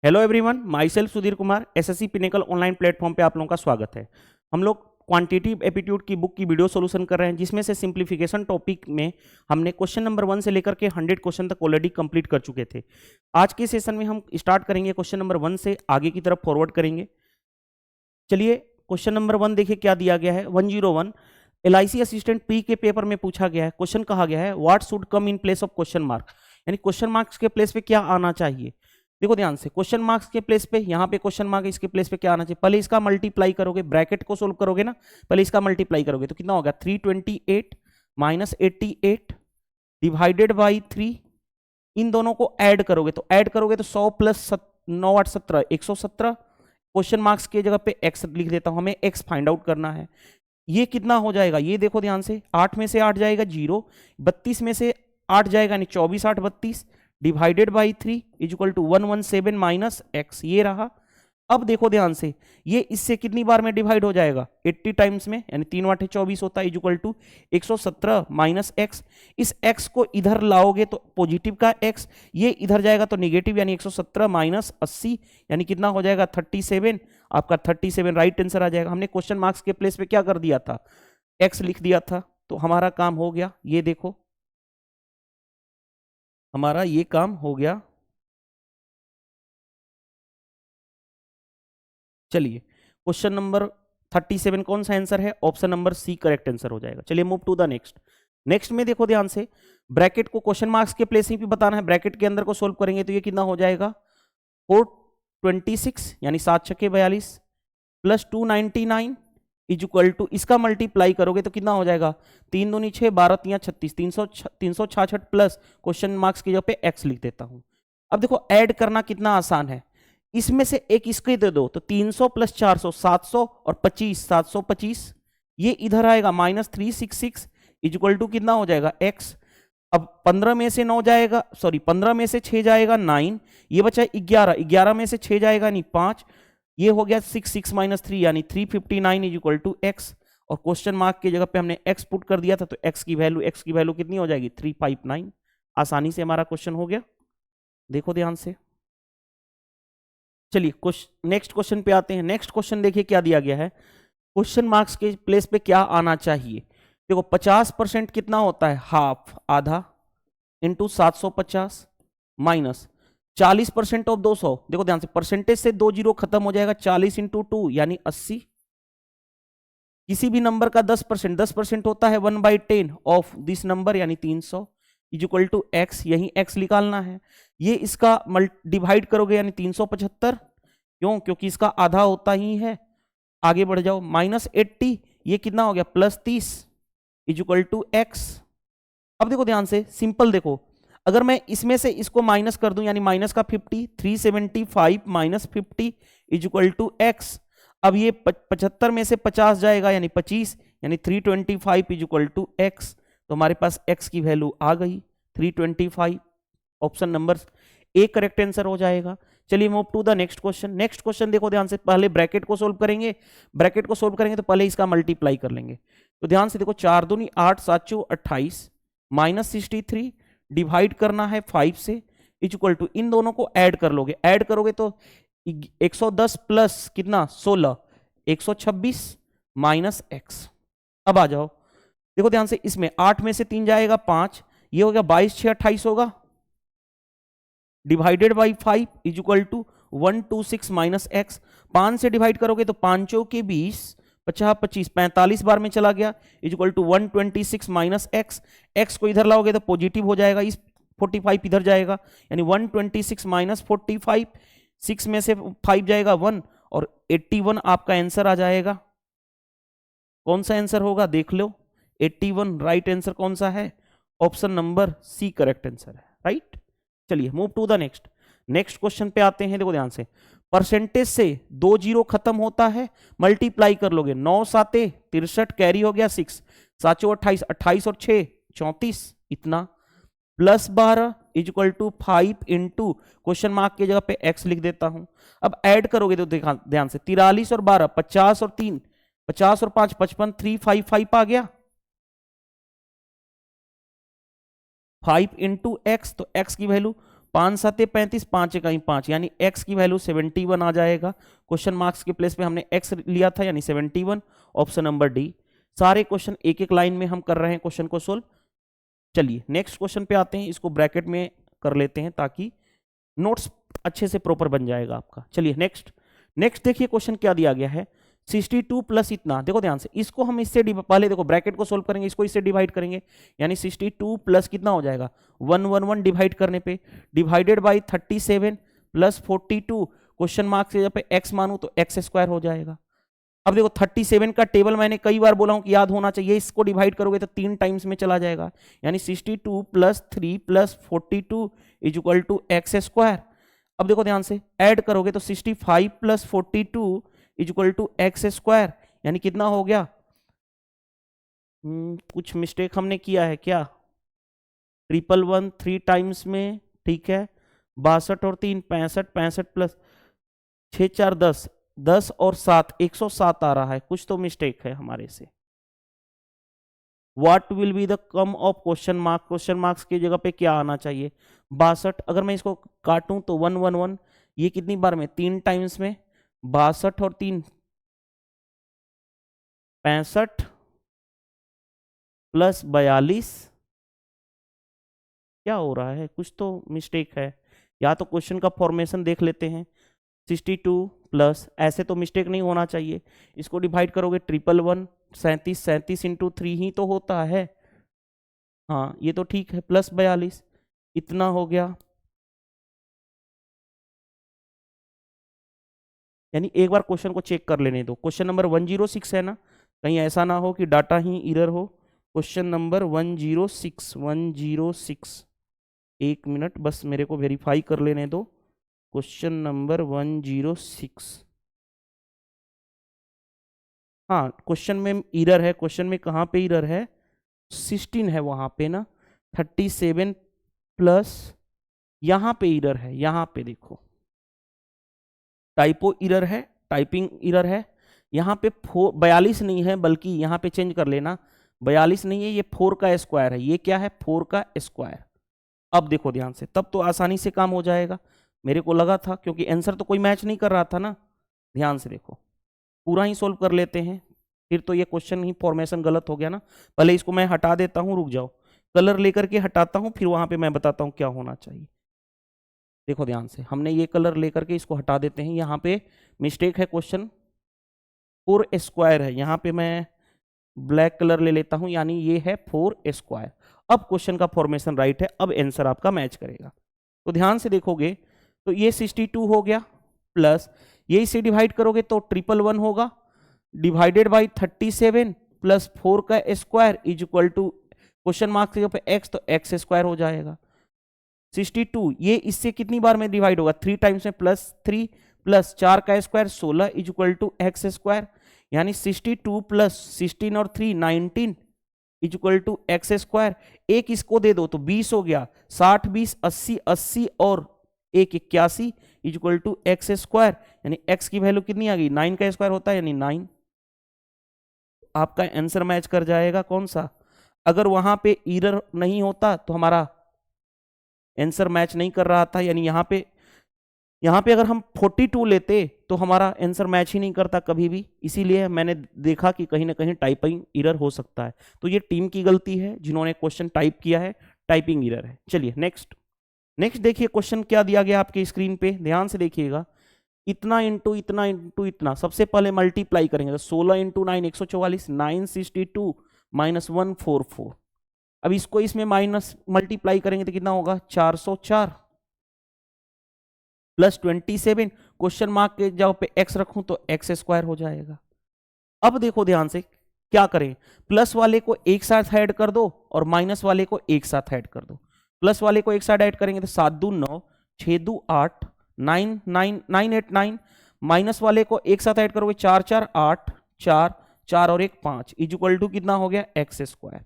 Hello everyone, my self Sudhir Kumar. SSC pinnacle online platform पे आप लोगों का स्वागत है। हम लोग क्वांटिटेटिव एप्टीट्यूड की बुक की वीडियो सॉल्यूशन कर रहे हैं, जिसमें से सिंप्लीफिकेशन टॉपिक में हमने क्वेश्चन नंबर 1 से लेकर के 100 क्वेश्चन तक ऑलरेडी कंप्लीट कर चुके थे। आज के सेशन में हम स्टार्ट करेंगे क्वेश्चन नंबर 1 से आगे की तरफ फॉरवर्ड करेंगे। चलिए क्वेश्चन नंबर 1 देखिए क्या दिया गया है। 101 एलआईसी असिस्टेंट पी के पेपर में पूछा गया है। क्वेश्चन कहा गया है what should come in place of question mark, यानी क्वेश्चन मार्क्स के प्लेस पे क्या आना चाहिए। देखो ध्यान से, क्वेश्चन मार्क्स के प्लेस पे यहाँ पे क्वेश्चन मार्क है, इसके प्लेस पे क्या आना चाहिए। पहले इसका मल्टीप्लाई करोगे, ब्रैकेट को सोल्व करोगे ना, पहले इसका मल्टीप्लाई करोगे तो कितना होगा 328 माइनस 88 डिवाइडेड बाई 3। इन दोनों को ऐड करोगे तो 100 प्लस 9 8 17 117। क्वेश्चन मार्क्स की जगह पे एक्स लिख देता हूं, हमें एक्स फाइंड आउट करना है। ये कितना हो जाएगा, ये देखो ध्यान से, 8 में से 8 जाएगा 0, 32 में से 8 जाएगा यानी 24 8 32 divided by 3 is equal to 117 minus x, ये रहा। अब देखो ध्यान से, ये इससे कितनी बार में डिवाइड हो जाएगा 80 टाइम्स में, यानी 3 8 24 होता है is equal to 117 minus x. इस एक्स को इधर लाओगे तो पॉजिटिव का एक्स, ये इधर जाएगा तो निगेटिव, यानी 117 माइनस 80 यानी कितना हो जाएगा 37। आपका 37 राइट आंसर आ जाएगा। हमने क्वेश्चन मार्क्स के प्लेस पे क्या कर दिया था, एक्स लिख दिया था, तो हमारा काम हो गया। ये देखो हमारा ये काम हो गया। चलिए क्वेश्चन नंबर 37 कौन सा आंसर है, option number C correct answer हो जाएगा। चलिए move to the next. Next में देखो ध्यान से, ब्रैकेट को क्वेश्चन मार्क्स के प्लेस ही भी बताना है, ब्रैकेट के अंदर को सोल्व करेंगे तो ये कितना हो जाएगा 426 यानी 7 छक्के 42 प्लस 299 इज इक्वल टू, इसका मल्टीप्लाई करोगे तो कितना हो जाएगा 3 दूनी 6 12 3 36 366 प्लस क्वेश्चन मार्क्स की जगह पे एक्स लिख देता हूं। अब देखो ऐड करना कितना आसान है, इसमें से एक इसके दे दो तो 300 प्लस 400 700 और 25 725, ये इधर आएगा माइनस 366 इज इक्वल टू कितना हो जाएगा एक्स। अब 15 में से 9 जाएगा, सॉरी 15 में से 6 जाएगा 9, ये बचा 11, 11 में से 6 जाएगा नहीं 5, ये हो गया 6 6 माइनस 3 यानी 359 इज इक्वल टू एक्स। और क्वेश्चन मार्क की जगह पे हमने एक्स पुट कर दिया था तो एक्स की वैल्यू कितनी हो जाएगी 359। आसानी से हमारा क्वेश्चन हो गया। देखो ध्यान से, चलिए नेक्स्ट क्वेश्चन पे आते हैं। नेक्स्ट क्वेश्चन देखिए क्या दिया गया है, क्वेश्चन मार्क्स के प्लेस पे क्या आना चाहिए। देखो 50% कितना होता है, हाफ आधा इंटू 750 माइनस 40% ऑफ 200। देखो ध्यान से, परसेंटेज से 2 जीरो खत्म हो जाएगा, 40 इंटू 2 यानी 80। किसी भी नंबर का 10% होता है 1/10 ऑफ दिस नंबर यानी 300 इज इक्वल टू एक्स, यही एक्स निकालना है। ये इसका डिवाइड करोगे यानी 375, क्यों, क्योंकि इसका आधा होता ही है। आगे बढ़ जाओ, माइनस 80 ये कितना हो गया plus 30 is equal to x. अब देखो ध्यान से, सिंपल देखो, अगर मैं इसमें से इसको माइनस कर दूं यानी माइनस का 50, 375 minus 50 is equal to x. अब ये 75 में से 50 जाएगा यानी 25 यानी 325 इज इक्वल टू एक्स। तो हमारे पास एक्स की वैल्यू आ गई 325, option number A correct answer हो जाएगा। चलिए move to the next question. Next question देखो ध्यान से, पहले ब्रैकेट को सोल्व करेंगे, ब्रैकेट को सोल्व करेंगे तो पहले इसका मल्टीप्लाई कर लेंगे। तो ध्यान से देखो, 4 दूनी 8 7 चौ 28 माइनस 63 डिवाइड करना है 5 से इज इक्वल टू, इन दोनों को ऐड कर लोगे, ऐड करोगे तो 110 प्लस कितना 16 126 माइनस एक्स। अब आ जाओ, देखो ध्यान से, इसमें 8 में से 3 जाएगा 5, ये हो गया 22 6 28 होगा divided by 5 is equal to 126 minus x. 5 से डिवाइड करोगे तो 5 के 20 50 25 45 बार में चला गया is equal to 126 minus x. X को इधर लाओगे तो पॉजिटिव हो जाएगा, इस 45 इधर जाएगा यानी 126 माइनस 45, 6 में से 5 जाएगा 1 और 81 आपका आंसर आ जाएगा। कौन सा आंसर होगा देख लो, 81 राइट आंसर कौन सा है, option number C correct answer है, राइट। चलिए move to the next. Next question पे आते हैं। देखो ध्यान से, परसेंटेज से 2 जीरो खत्म होता है, मल्टीप्लाई कर लोगे 9 साते 63 कैरी हो गया 6 7 28 28 और 6 34 इतना plus 12 is equal to 5 into question mark की जगह पे एक्स लिख देता हूं। अब ऐड करोगे तो देखा ध्यान से, 43 और 12 50 और 3 50 और 5 55 355 आ गया 5 इंटू एक्स, तो एक्स की वैल्यू 5 7 35, 5 1 5, यानी x की वैल्यू 71 आ जाएगा। क्वेश्चन मार्क्स के प्लेस पे हमने x लिया था यानी 71, ऑप्शन नंबर डी। सारे क्वेश्चन एक एक लाइन में हम कर रहे हैं क्वेश्चन को सोल्व। चलिए नेक्स्ट क्वेश्चन पे आते हैं, इसको ब्रैकेट में कर लेते हैं ताकि नोट्स अच्छे से प्रॉपर बन जाएगा आपका। चलिए नेक्स्ट देखिए क्वेश्चन क्या दिया गया है। 62 प्लस इतना, देखो ध्यान से, इसको हम इससे पहले देखो ब्रैकेट को सोल्व करेंगे, इसको इससे डिवाइड करेंगे, यानी 62 प्लस कितना हो जाएगा 111 डिवाइड करने पे, divided by 37 plus 42, question mark से जब पे x मानू तो x स्क्वायर हो जाएगा। अब देखो 37 का टेबल मैंने कई बार बोला हूं कि याद होना चाहिए, इसको डिवाइड करोगे तो 3 टाइम्स में चला जाएगा, यानी 62 plus 3 plus 42 is equal to x square. अब देखो ध्यान से ऐड करोगे तो 65 plus 42 is equal to x square, यानी कितना हो गया, कुछ मिस्टेक हमने किया है क्या, 111 3 टाइम्स में, ठीक है, 62 और 3 65, 65 प्लस 6 4 10, 10 और 7 107 आ रहा है, कुछ तो मिस्टेक है हमारे से। What will be the come of question mark, question marks की जगह पे क्या आना चाहिए 62। अगर मैं इसको काटूं तो 111, ये कितनी बार में 3 टाइम्स में, 62 और 3 65 प्लस 42, क्या हो रहा है, कुछ तो मिस्टेक है, या तो क्वेश्चन का फॉर्मेशन देख लेते हैं। 62 प्लस, ऐसे तो मिस्टेक नहीं होना चाहिए, इसको डिवाइड करोगे 111, 37 37 इंटू 3 ही तो होता है, हाँ ये तो ठीक है, प्लस 42 इतना हो गया। यानी एक बार क्वेश्चन को चेक कर लेने दो, क्वेश्चन नंबर 106 है ना, कहीं ऐसा ना हो कि डाटा ही इरर हो। क्वेश्चन नंबर 106, एक मिनट बस मेरे को वेरीफाई कर लेने दो। क्वेश्चन नंबर 106, हाँ क्वेश्चन में इरर है, क्वेश्चन में कहाँ पे इरर है, 16 है वहां पे ना, 37 प्लस, यहाँ पे इरर है, यहाँ पे देखो टाइपो इरर है, टाइपिंग इरर है, यहाँ पे 42 नहीं है, बल्कि यहाँ पे चेंज कर लेना, 42 नहीं है, ये 4 का स्क्वायर है, ये क्या है 4 का स्क्वायर। अब देखो ध्यान से, तब तो आसानी से काम हो जाएगा, मेरे को लगा था, क्योंकि आंसर तो कोई मैच नहीं कर रहा था ना। ध्यान से देखो, पूरा ही सोल्व कर लेते हैं, फिर तो ये क्वेश्चन ही फॉर्मेशन गलत हो गया ना। पहले इसको मैं हटा देता हूँ, रुक जाओ, कलर लेकर के हटाता हूँ, फिर वहां पे मैं बताता हूँ क्या होना चाहिए। देखो ध्यान से, हमने ये कलर लेकर के इसको हटा देते हैं, यहाँ पे मिस्टेक है, क्वेश्चन 4 स्क्वायर है, यहाँ पे मैं ब्लैक कलर ले लेता हूं, यानी ये है 4 स्क्वायर। अब क्वेश्चन का फॉर्मेशन राइट है, अब आंसर आपका मैच करेगा। तो ध्यान से देखोगे तो ये 62 हो गया, प्लस ये इसे डिवाइड करोगे तो 111 होगा, डिवाइडेड बाई 37 प्लस 4 का square is equal to, question mark के ऊपर एक्स, तो एक्स स्क्वायर हो जाएगा। 62 ये इससे कितनी बार में डिवाइड होगा, 3 टाइम्स में, प्लस 3 प्लस 4 का square 16 is equal to x square, यानी 62 प्लस 16 और 3 19 is equal to x square. एक इसको दे दो तो 20 हो गया, 60 20 80 80 और 1 81 is equal to x square, यानी एक्स की वैल्यू कितनी आ गई, 9 का स्क्वायर होता है यानी 9। आपका आंसर मैच कर जाएगा कौन सा, अगर वहां पे एरर नहीं होता तो हमारा आंसर मैच नहीं कर रहा था, यानी यहाँ पे अगर हम 42 लेते तो हमारा आंसर मैच ही नहीं करता कभी भी, इसीलिए मैंने देखा कि कहीं ना कहीं टाइपिंग एरर हो सकता है। तो ये टीम की गलती है जिन्होंने क्वेश्चन टाइप किया है, टाइपिंग एरर है। चलिए नेक्स्ट देखिए क्वेश्चन क्या दिया गया आपके स्क्रीन पे, ध्यान से देखिएगा। इतना इंटू इतना इंटू इतना, सबसे पहले मल्टीप्लाई करेंगे, 16 इंटू 9 144, 962 माइनस 144। अब इसको इसमें माइनस मल्टीप्लाई करेंगे तो कितना होगा, 404 प्लस 27, क्वेश्चन मार्क के जगह पे एक्स रखूं तो एक्स स्क्वायर हो जाएगा। अब देखो ध्यान से क्या करें, प्लस वाले को एक साथ ऐड कर दो और माइनस वाले को एक साथ ऐड कर दो। प्लस वाले को एक साथ ऐड करेंगे तो 7 दूनी 9, 6 दूनी 8, 9 9 9 8 9, माइनस वाले को एक साथ ऐड करोगे 4 4 8, 4 4 और 1 5 इज इक्वल टू कितना हो गया, एक्स स्क्वायर।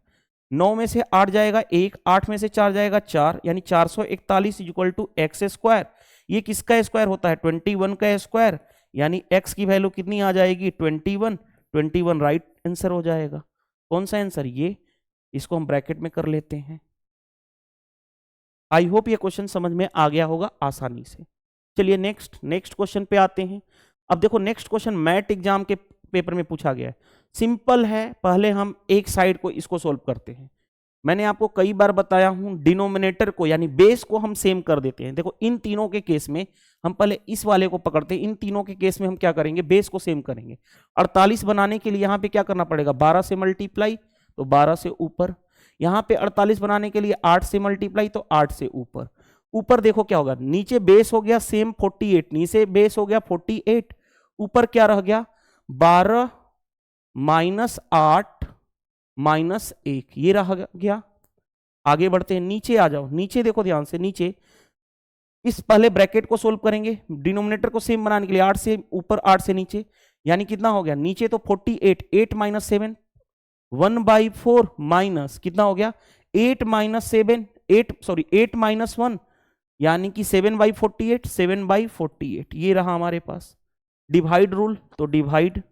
9 में से 8 जाएगा 1, 8 में से 4 जाएगा 4, यानी 441 is equal to x square. ये किसका स्क्वायर होता है, 21 का स्क्वायर, यानी x की वैल्यू कितनी आ जाएगी, 21 राइट आंसर हो जाएगा। कौन सा आंसर, ये, इसको हम ब्रैकेट में कर लेते हैं। आई होप ये क्वेश्चन समझ में आ गया होगा आसानी से। चलिए नेक्स्ट क्वेश्चन पे आते हैं। अब देखो नेक्स्ट क्वेश्चन मैट एग्जाम के पेपर में पूछा गया है, सिंपल है। पहले हम एक साइड को इसको सोल्व करते हैं। मैंने आपको कई बार बताया हूं, डिनोमिनेटर को यानी बेस को हम सेम कर देते हैं। देखो इन तीनों के केस में हम पहले इस वाले को पकड़ते हैं, इन तीनों के केस में हम क्या करेंगे, बेस को सेम करेंगे। 48 बनाने के लिए यहां पे क्या करना पड़ेगा, 12 से मल्टीप्लाई तो 12 से ऊपर, यहां पे 48 बनाने के लिए 8 से मल्टीप्लाई तो 8 से ऊपर। ऊपर देखो क्या होगा, नीचे बेस हो गया सेम 48, नीचे बेस हो गया 48, ऊपर क्या रह गया 12 माइनस 8 माइनस 1, ये रह गया। आगे बढ़ते हैं, नीचे आ जाओ, नीचे देखो ध्यान से, नीचे इस पहले ब्रैकेट को सोल्व करेंगे, डिनोमिनेटर को सेम बनाने के लिए 8 से ऊपर 8 से नीचे, यानी कितना हो गया, नीचे तो 48, 8 माइनस 7 1/4 माइनस कितना हो गया 8 माइनस 7 8 माइनस 1 यानी कि 7/48 7/48, ये रहा हमारे पास। डिवाइड रूल तो डिवाइड।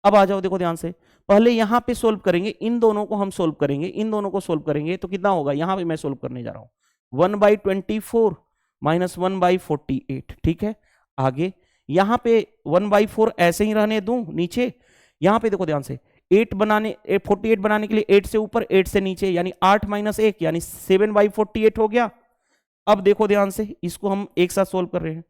अब आ जाओ देखो ध्यान से, पहले यहां पे सोल्व करेंगे, इन दोनों को हम सोल्व करेंगे, इन दोनों को सोल्व करेंगे तो कितना होगा, यहां पे मैं सोल्व करने जा रहा हूं 1/24 माइनस 1/48, ठीक है। आगे यहां पे 1/4 ऐसे ही रहने दूं नीचे, यहां पे देखो ध्यान से 48 बनाने के लिए 8 से ऊपर 8 से नीचे, यानी 8 माइनस 1 यानी 7/48 हो गया। अब देखो ध्यान से, इसको हम एक साथ सोल्व कर रहे हैं।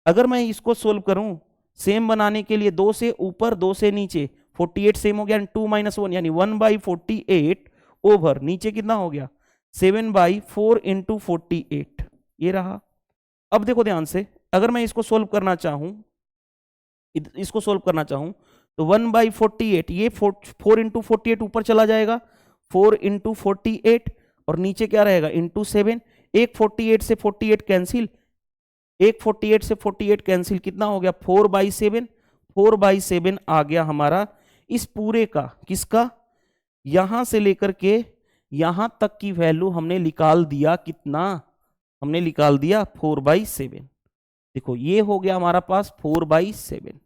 अगर मैं इसको सोल्व करूं सेम बनाने के लिए 2 से ऊपर 2 से नीचे, 48 सेम हो गया, 2 माइनस 1 यानी 1/48 ओवर नीचे कितना हो गया 7/4 इंटू 48, ये रहा। अब देखो ध्यान से, अगर मैं इसको सोल्व करना चाहूं तो 1/48 ये 4 इंटू 48 ऊपर चला जाएगा, 4 इंटू 48 और नीचे क्या रहेगा इंटू 7, एक 48 से 48 कैंसिल, एक 48 से 48 कैंसिल, कितना हो गया 4/7, 4/7 आ गया हमारा इस पूरे का, किसका, यहां से लेकर के यहां तक की वैल्यू हमने निकाल दिया, कितना हमने निकाल दिया 4/7। देखो ये हो गया हमारा पास 4/7।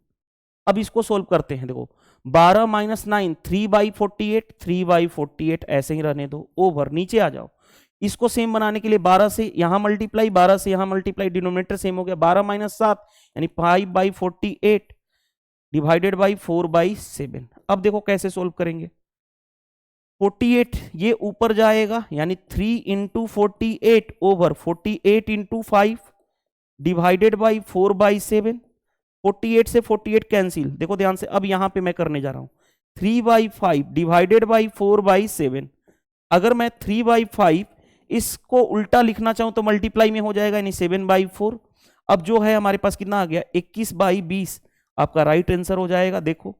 अब इसको सोल्व करते हैं, देखो 12 माइनस 9 3/48, 3/48 ऐसे ही रहने दो, ओवर नीचे आ जाओ। इसको सेम बनाने के लिए 12 से यहां मल्टीप्लाई, 12 से यहां मल्टीप्लाई, डिनोमिनेटर सेम हो गया, 12 माइनस 7 यानी 5/48 डिवाइडेड बाई 4/7। अब देखो कैसे सोल्व करेंगे, 48 ये ऊपर जाएगा यानी 3 into 48 over 48 into 5 divided by 4/7, 48 से 48 कैंसिल, देखो ध्यान से। अब यहां पे मैं करने जा रहा हूं 3/5 डिवाइडेड बाई 4/7। अगर मैं 3/5 इसको उल्टा लिखना चाहूं तो मल्टीप्लाई में हो जाएगा यानी 7/4। अब जो है हमारे पास कितना आ गया 21/20, आपका राइट आंसर हो जाएगा। देखो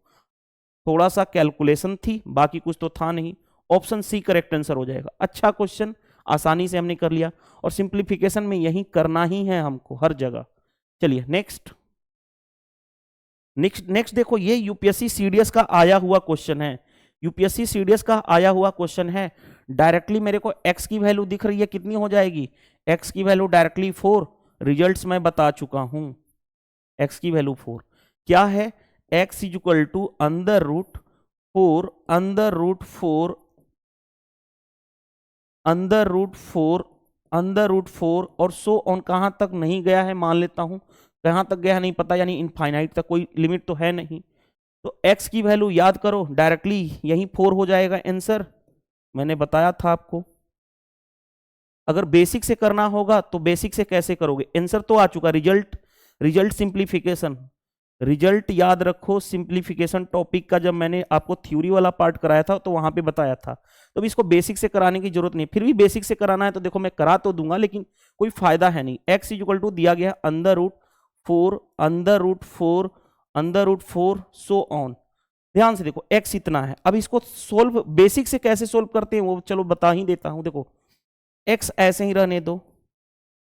थोड़ा सा कैलकुलेशन थी, बाकी कुछ तो था नहीं, ऑप्शन सी करेक्ट आंसर हो जाएगा। अच्छा क्वेश्चन, आसानी से हमने कर लिया, और सिंप्लीफिकेशन में यही करना ही है हमको हर जगह। चलिए नेक्स्ट देखो, ये यूपीएससी सीडीएस का आया हुआ क्वेश्चन है, यूपीएससी सीडीएस का आया हुआ क्वेश्चन है। डायरेक्टली मेरे को x की वैल्यू दिख रही है, कितनी हो जाएगी, x की वैल्यू डायरेक्टली 4, रिजल्ट्स मैं बता चुका हूं, x की वैल्यू 4 क्या है, x equal to under root 4 under root 4 under root 4 under root 4 और सो ऑन। कहां तक नहीं गया है, मान लेता हूं कहां तक गया नहीं पता, यानी इनफाइनाइट तक, कोई लिमिट तो है नहीं। तो x की वैल्यू याद करो, डायरेक्टली यही 4 हो जाएगा आंसर, मैंने बताया था आपको। अगर बेसिक से करना होगा तो बेसिक से कैसे करोगे, आंसर तो आ चुका, रिजल्ट सिंप्लीफिकेशन, रिजल्ट याद रखो। सिंप्लीफिकेशन टॉपिक का जब मैंने आपको थ्योरी वाला पार्ट कराया था तो वहां पे बताया था, तो इसको बेसिक से कराने की जरूरत नहीं, फिर भी बेसिक से कराना है तो देखो मैं करा तो दूंगा लेकिन कोई फायदा है नहीं। x इक्वल टू दिया गया under root 4 under root 4 under root 4 so on. ध्यान से देखो x इतना है, अब इसको सोल्व बेसिक से कैसे सोल्व करते हैं वो चलो बता ही देता हूं। देखो x ऐसे ही रहने दो,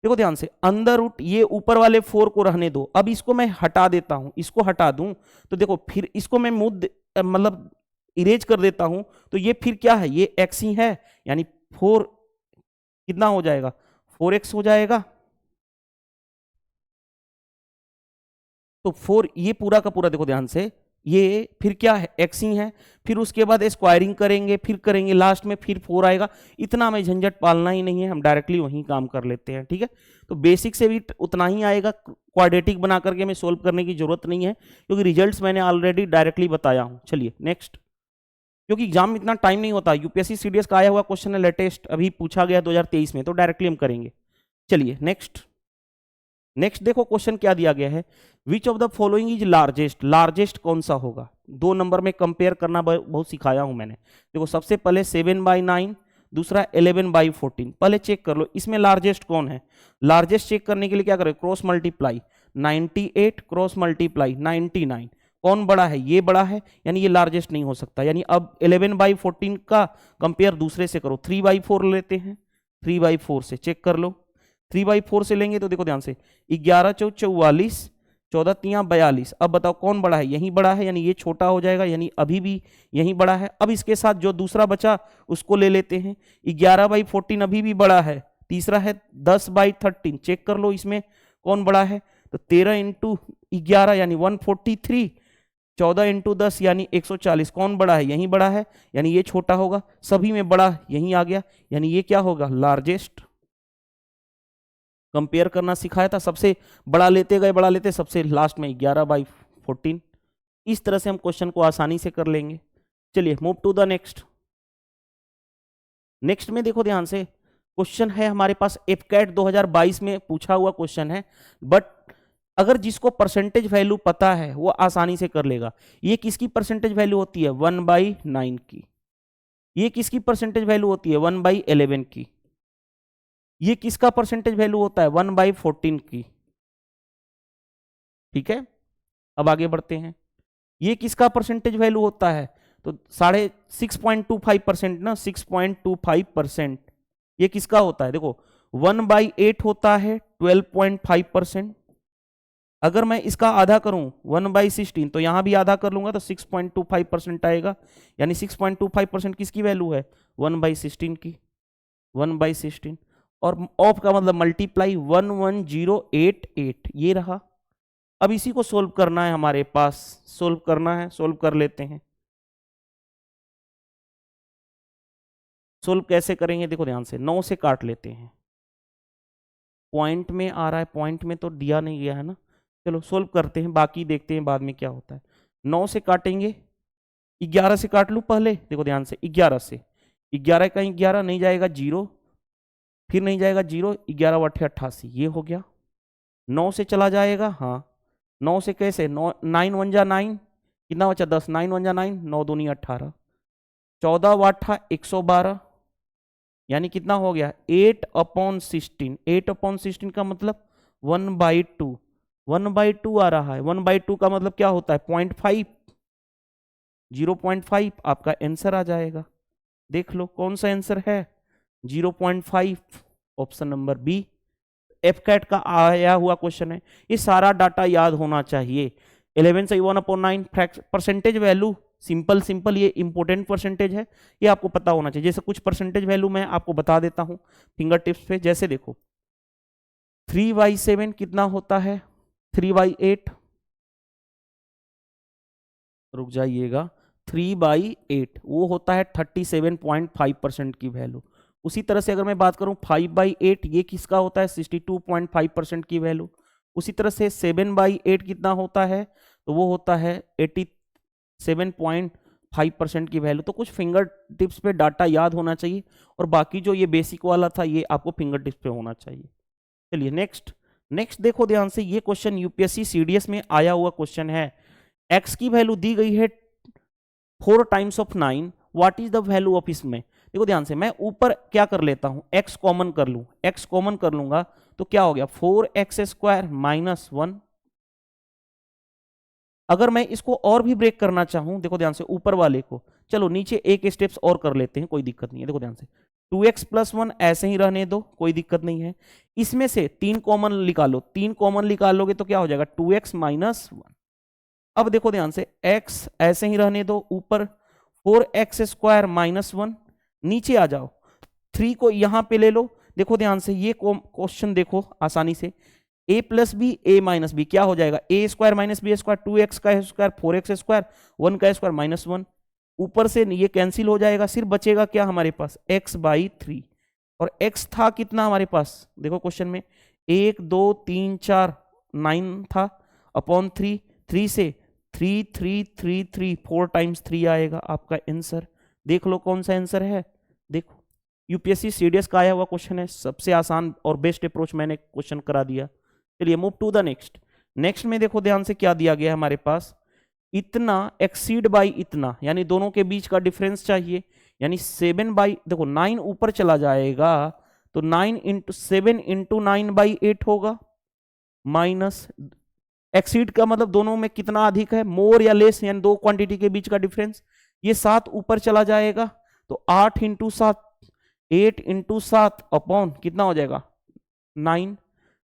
देखो ध्यान से, अंडर रूट ये ऊपर वाले 4 को रहने दो। अब इसको मैं हटा देता हूं, इसको हटा दूं तो देखो फिर इसको मैं मतलब इरेज कर देता हूं, तो ये फिर क्या है, ये x ही है, यानी 4 कितना हो जाएगा 4x हो जाएगा। तो 4 ये पूरा का पूरा देखो ध्यान से, ये फिर क्या है, एक्स ही है, फिर उसके बाद स्क्वायरिंग करेंगे, फिर करेंगे, लास्ट में फिर 4 आएगा। इतना हमें झंझट पालना ही नहीं है, हम डायरेक्टली वहीं काम कर लेते हैं। ठीक है, तो बेसिक से भी उतना ही आएगा, क्वाड्रेटिक बना करके हमें सोल्व करने की जरूरत नहीं है, क्योंकि रिजल्ट्स मैंने ऑलरेडी डायरेक्टली बताया हूं। चलिए नेक्स्ट, क्योंकि एग्जाम में इतना टाइम नहीं होता, यूपीएससी सीडीएस का आया हुआ क्वेश्चन है, लेटेस्ट अभी पूछा गया 2023 में, तो डायरेक्टली हम करेंगे। चलिए नेक्स्ट देखो क्वेश्चन क्या दिया गया है, which of the following is largest, largest कौन सा होगा। 2 नंबर में कंपेयर करना बहुत सिखाया हूं मैंने। देखो सबसे पहले 7/9, दूसरा 11/14। पहले चेक कर लो इसमें लार्जेस्ट कौन है। लार्जेस्ट चेक करने के लिए क्या करें, क्रॉस मल्टीप्लाई, 98 क्रॉस मल्टीप्लाई 99, कौन बड़ा है, ये बड़ा है, यानी ये लार्जेस्ट नहीं हो सकता। यानी अब 11/14 का कंपेयर दूसरे से करो, 3/4 लेते हैं, 3/4 से चेक कर लो। 3/4 से लेंगे तो देखो ध्यान से, 11 चौ 44, 14 तियां 42। अब बताओ कौन बड़ा है, यही बड़ा है, यानी ये छोटा हो जाएगा, यानी अभी भी यही बड़ा है। अब इसके साथ जो दूसरा बचा उसको ले लेते हैं, 11/14 अभी भी बड़ा है। तीसरा है 10/13, चेक कर लो इसमें कौन बड़ा है, तो 13 × 11 यानी 143, 14 × 10 यानी 140, कौन बड़ा है, यही बड़ा है, यानी ये छोटा होगा। सभी में बड़ा यही आ गया, यानी ये क्या होगा, लार्जेस्ट। कंपेयर करना सिखाया था, सबसे बड़ा लेते गए, बड़ा लेते, सबसे लास्ट में 11/14। इस तरह से हम क्वेश्चन को आसानी से कर लेंगे। चलिए move to the next. Next में देखो ध्यान से, क्वेश्चन है हमारे पास एफकैट 2022 में पूछा हुआ क्वेश्चन है, बट अगर जिसको परसेंटेज वैल्यू पता है वो आसानी से कर लेगा। ये किसकी परसेंटेज वैल्यू होती है, 1/9 की। ये किसकी परसेंटेज वैल्यू होती है, 1/11 की। ये किसका परसेंटेज वैल्यू होता है, 1/14 की। ठीक है, अब आगे बढ़ते हैं। ये किसका परसेंटेज वैल्यू होता है, तो 6.25% ना, 6.25%। ये किसका होता है, देखो 1/8 होता है 12.5%। अगर मैं इसका आधा करूं 1/16, तो यहां भी आधा कर लूंगा तो 6.25% आएगा, यानी 6.25% किसकी वैल्यू है, 1/16 की, 1/16। और ऑफ का मतलब मल्टीप्लाई 11088, ये रहा। अब इसी को सोल्व करना है हमारे पास, सोल्व करना है, सोल्व कर लेते हैं। सोल्व कैसे करेंगे, देखो ध्यान से, 9 से काट लेते हैं। पॉइंट में आ रहा है, पॉइंट में तो दिया नहीं गया है ना, चलो सोल्व करते हैं, बाकी देखते हैं बाद में क्या होता है। 9 से काटेंगे, 11 से काट लूं पहले, देखो ध्यान से, 11 से, 11 का 11 नहीं जाएगा 0, फिर नहीं जाएगा 0, 11 × 8 = 88, ये हो गया। 9 से चला जाएगा, हाँ 9 से कैसे, 9 9 × 1 = 9, कितना बचा 10, 9 × 1 = 9, 9 × 2 = 18, 14 × 8 = 112, यानी कितना हो गया 8/16। 8/16 का मतलब 1/2, 1/2 आ रहा है। 1/2 का मतलब क्या होता है, 0.5, 0.5 आपका आंसर आ जाएगा। देख लो कौन सा आंसर है, 0.5, ऑप्शन नंबर बी। एफकैट का आया हुआ क्वेश्चन है, ये सारा डाटा याद होना चाहिए। 11 से 1/9 परसेंटेज वैल्यू, सिंपल सिंपल, ये इंपॉर्टेंट परसेंटेज है, ये आपको पता होना चाहिए। जैसे कुछ परसेंटेज वैल्यू मैं आपको बता देता हूं फिंगर टिप्स पे, जैसे देखो 3/7 कितना होता है, 3/8, रुक जाइएगा, 3/8 वो होता है 37.5% की वैल्यू। उसी तरह से अगर मैं बात करूं 5/8, ये किसका होता है, 62.5% की वैल्यू। उसी तरह से 7/8 कितना होता है, तो वो होता है 87.5% की वैल्यू। तो कुछ फिंगर टिप्स पे डाटा याद होना चाहिए, और बाकी जो ये बेसिक वाला था ये आपको फिंगर टिप्स पे होना चाहिए। चलिए नेक्स्ट देखो ध्यान से, ये क्वेश्चन यूपीएससी सीडीएस में आया हुआ क्वेश्चन है। एक्स की वैल्यू दी गई है 4 × 9, what is the value of इसमें। देखो ध्यान से, मैं ऊपर क्या कर लेता हूं, x कॉमन कर लूं, x कॉमन कर लूंगा तो क्या हो गया 4x² - 1। अगर मैं इसको और भी ब्रेक करना चाहूं, देखो ध्यान से ऊपर वाले को, चलो नीचे एक स्टेप्स और कर लेते हैं, कोई दिक्कत नहीं है। देखो ध्यान से 2x + 1 ऐसे ही रहने दो, कोई दिक्कत नहीं है। इसमें से 3 कॉमन निकालो, 3 कॉमन निकालोगे तो क्या हो जाएगा 2x - 1। अब देखो ध्यान से, x ऐसे ही रहने दो, ऊपर 4x² - 1, नीचे आ जाओ 3 को यहां पे ले लो। देखो ध्यान से, ये क्वेश्चन देखो आसानी से, A plus B A minus B क्या हो जाएगा, A square minus B square, 2x का स्क्वायर 4x स्क्वायर, 1 का स्क्वायर -1, ऊपर से ये कैंसिल हो जाएगा, सिर्फ बचेगा क्या हमारे पास x/3, और x था कितना हमारे पास, देखो क्वेश्चन में 1 2 3 4 9 था, अपॉन 3, 3 से 3 3 3 3 4 टाइम्स 3 आएगा आपका आंसर। देख लो कौन सा आंसर है, देखो यूपीएससी सीडीएस का आया हुआ क्वेश्चन है, सबसे आसान और बेस्ट अप्रोच मैंने क्वेश्चन करा दिया। चलिए move to the next. Next में देखो ध्यान से क्या दिया गया है हमारे पास, इतना एक्सीड बाई इतना, यानी दोनों के बीच का डिफरेंस चाहिए, यानी 7 बाई, देखो 9 ऊपर चला जाएगा तो 9 इंटू 7 इंटू 9/8 होगा, माइनस एक्सीड का मतलब दोनों में कितना अधिक है, मोर या लेस, यानी दो क्वांटिटी के बीच का डिफरेंस, ये 7 ऊपर चला जाएगा तो 8 इंटू 7, 8 इंटू 7 अपॉन कितना हो जाएगा 9।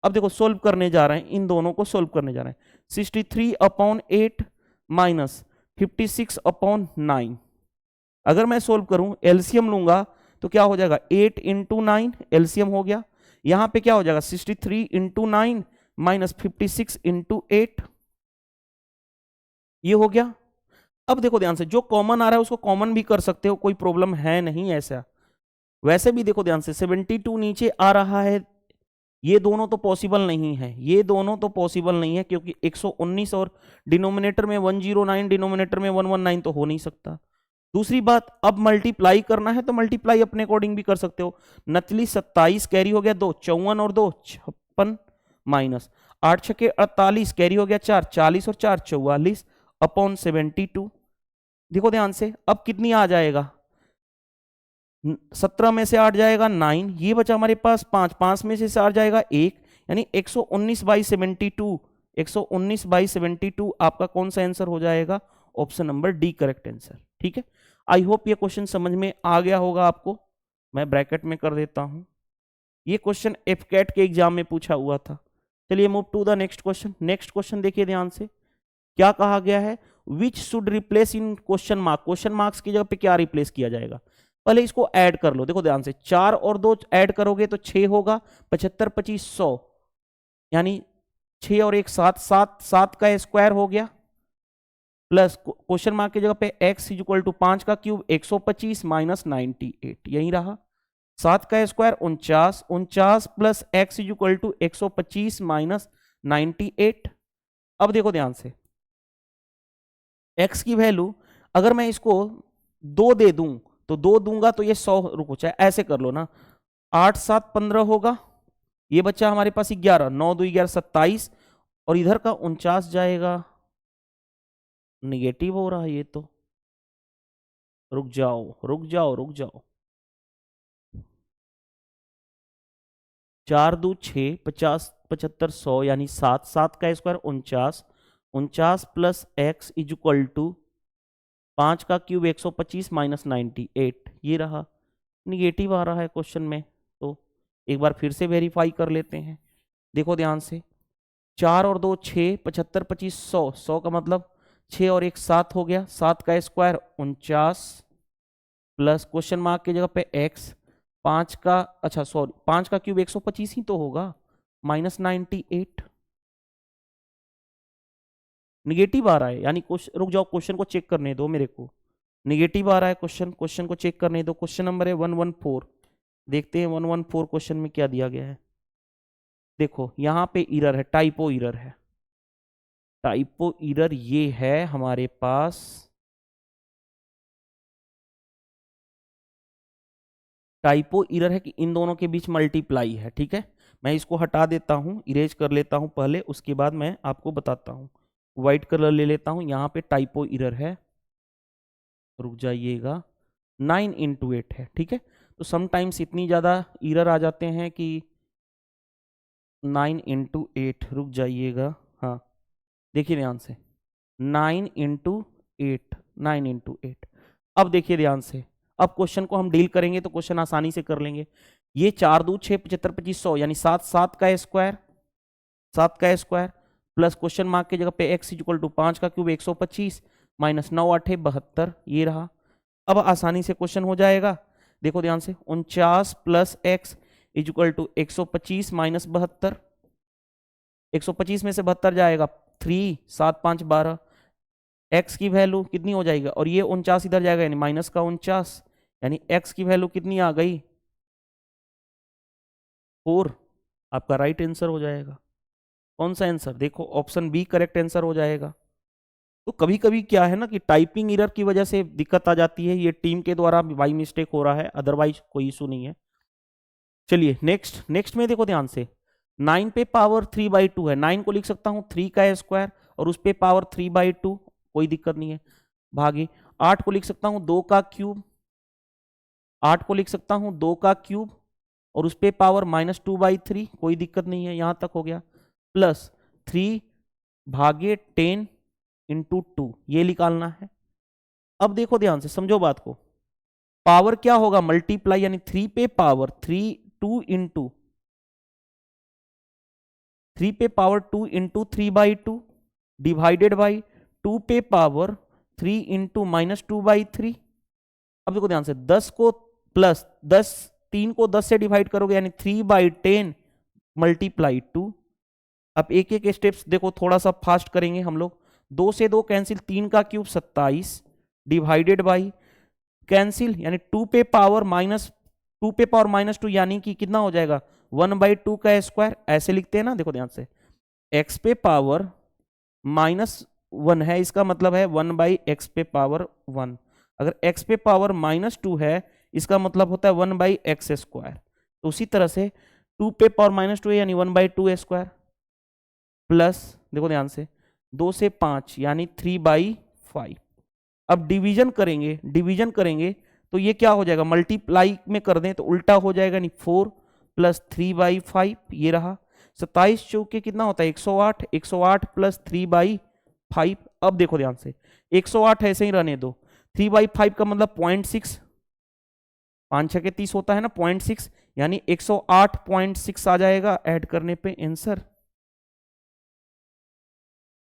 अब देखो सोल्व करने जा रहे हैं, इन दोनों को सोल्व करने जा रहे हैं, 63/8 माइनस 56/9। अगर मैं सोल्व करूं एलसीएम लूंगा तो क्या हो जाएगा, 8 इंटू 9 एलसीएम हो गया, यहां पे क्या हो जाएगा 63 इंटू 9 माइनस 56 इंटू 8, ये हो गया। अब देखो ध्यान से, जो कॉमन आ रहा है उसको कॉमन भी कर सकते हो, कोई प्रॉब्लम है नहीं ऐसा। वैसे भी देखो ध्यान से 72 नीचे आ रहा है, ये दोनों तो पॉसिबल नहीं है, ये दोनों तो पॉसिबल नहीं है, क्योंकि 119 और डिनोमिनेटर में 109, डिनोमिनेटर में 119 तो हो नहीं सकता। दूसरी बात, अब मल्टीप्लाई करना है तो मल्टीप्लाई अपने अकॉर्डिंग भी कर सकते हो, नतली 27 कैरी हो गया 2, 54 और 2 56, माइनस 8 छके 48 कैरी हो गया 4, 40 और 4 44 अपॉन 72। देखो ध्यान से, अब कितनी आ जाएगा, 17 में से 8 जाएगा 9, ये बचा हमारे पास 5, 5 में से 4 जाएगा 1, यानी 119/72, 119/72 आपका कौन सा आंसर हो जाएगा, option number D correct answer. ठीक है, आई होप ये क्वेश्चन समझ में आ गया होगा आपको, मैं ब्रैकेट में कर देता हूं, ये क्वेश्चन एफकेट के एग्जाम में पूछा हुआ था। चलिए move to the next question. Next question देखिए ध्यान से, क्या कहा गया है, which should replace in question mark, question marks की जगह पे क्या रिप्लेस किया जाएगा, पहले इसको ऐड कर लो। देखो ध्यान से, 4 और 2 ऐड करोगे तो 6 होगा, 75 25 100, यानी 6 और 1 7, 7 7 का स्क्वायर हो गया, प्लस क्वेश्चन मार्क की जगह पे x इक्वल टू 5 का क्यूब 125 माइनस 98, यही रहा, 7 का square 49, 49 plus x equal to 125 minus 98। अब देखो ध्यान से, x की वैल्यू अगर मैं इसको 2 दे दूं तो 2 दूंगा तो ये 100, रुको चाहे ऐसे कर लो ना, 8 7 15 होगा, ये बच्चा हमारे पास 11, 9 2 11 27, और इधर का 49 जाएगा, निगेटिव हो रहा है ये तो, रुक जाओ रुक जाओ रुक जाओ, 4 2 6 50 75 100, यानी 7, 7 का square 49, 49 plus x equal to 5 का क्यूब 125 माइनस 98, ये रहा, निगेटिव आ रहा है क्वेश्चन में, तो एक बार फिर से वेरीफाई कर लेते हैं। देखो ध्यान से, 4 और 2 6, 75 25 100, 100 का मतलब 6 और 1 7 हो गया, 7 का स्क्वायर 49 प्लस क्वेश्चन मार्क की जगह पे x, 5 का, अच्छा सॉरी 5 का क्यूब 125 ही तो होगा, माइनस 98, निगेटिव आ रहा है, यानी क्वेश्चन, रुक जाओ क्वेश्चन को चेक करने दो मेरे को, निगेटिव आ रहा है क्वेश्चन, क्वेश्चन को चेक करने दो। क्वेश्चन नंबर है 114, देखते हैं 114 क्वेश्चन में क्या दिया गया है। देखो यहां पे इरर है, टाइपो इरर है, टाइपो इरर ये है हमारे पास, टाइपो इरर है कि इन दोनों के बीच मल्टीप्लाई है। ठीक है, मैं इसको हटा देता हूं, इरेज कर लेता हूं पहले, उसके बाद मैं आपको बताता हूं। व्हाइट कलर ले लेता हूं, यहाँ पे टाइपो इरर है, रुक जाइएगा, 9 इंटू 8 है। ठीक है, तो समटाइम्स इतनी ज़्यादा इरर आ जाते हैं कि 9 इंटू 8, रुक जाइएगा, हाँ देखिए ध्यान से, 9 इंटू 8, 9 इंटू 8। अब देखिए ध्यान से, अब क्वेश्चन को हम डील करेंगे तो क्वेश्चन आसानी से कर लेंगे। ये 4 2 6 75 25 100, यानी 7 7 का स्क्वायर, 7 का स्क्वायर प्लस क्वेश्चन मार्क की जगह पे x इक्वल टू 5 का क्यूब 125 माइनस 9 8 72, ये रहा। अब आसानी से क्वेश्चन हो जाएगा, देखो ध्यान से, 49 plus x equal to 125 minus 72, 125 में से 72 जाएगा, 3 7 5 12, एक्स की वैल्यू कितनी हो जाएगी, और ये 49 इधर जाएगा यानी माइनस का 49, यानी एक्स की वैल्यू कितनी आ गई, 4। आपका राइट आंसर हो जाएगा। कौन सा आंसर, देखो ऑप्शन बी करेक्ट आंसर हो जाएगा। तो कभी कभी क्या है ना कि टाइपिंग एरर की वजह से दिक्कत आ जाती है, ये टीम के द्वारा बाई मिस्टेक हो रहा है, अदरवाइज कोई इशू नहीं है। चलिए नेक्स्ट, नेक्स्ट में देखो ध्यान से, 9 पे पावर 3/2 है, 9 को लिख सकता हूं 3 का स्क्वायर और उस पे पावर 3/2, कोई दिक्कत नहीं है, भागे। 8 को लिख सकता हूं 2 का क्यूब, 8 को लिख सकता हूं 2 का क्यूब और उस पे पावर -2/3, कोई दिक्कत नहीं है, यहां तक हो गया। प्लस 3 भागे 10 इंटू 2, ये निकालना है। अब देखो ध्यान से समझो बात को, पावर क्या होगा, मल्टीप्लाई, यानी 3 पे पावर 3 2 इंटू 3 पे पावर 2 इंटू 3/2 डिवाइडेड बाई 2 पे पावर 3 इंटू -2/3। अब देखो ध्यान से, 10 को प्लस 10, 3 को 10 से डिवाइड करोगे यानी 3/10 मल्टीप्लाई 2। अब एक एक स्टेप्स देखो, थोड़ा सा फास्ट करेंगे हम लोग। 2 से 2 कैंसिल, 3 का क्यूब 27 डिवाइडेड बाई कैंसिल, यानी 2 पे पावर -2 यानी कि कितना हो जाएगा, 1/2 का स्क्वायर, ऐसे लिखते हैं ना। देखो ध्यान से, x पे पावर -1 है, इसका मतलब है 1/x पे पावर 1। अगर x पे पावर -2 है, इसका मतलब होता है 1/x स्क्वायर। तो उसी तरह से 2 पे पावर -2 है यानी 1/2 स्क्वायर, प्लस देखो ध्यान से 2 से 5 यानी 3/5। अब डिवीजन करेंगे, डिवीजन करेंगे तो ये क्या हो जाएगा, मल्टीप्लाई में कर दें तो उल्टा हो जाएगा, नहीं 4 प्लस 3/5, ये रहा। 27 चौके कितना होता है, 108, 108 प्लस 3/5। अब देखो ध्यान से, 108 ऐसे ही रहने दो, 3/5 का मतलब 0.6, 5 6 के 30 होता है ना, 0.6, यानी 108.6 आ जाएगा ऐड करने पे आंसर।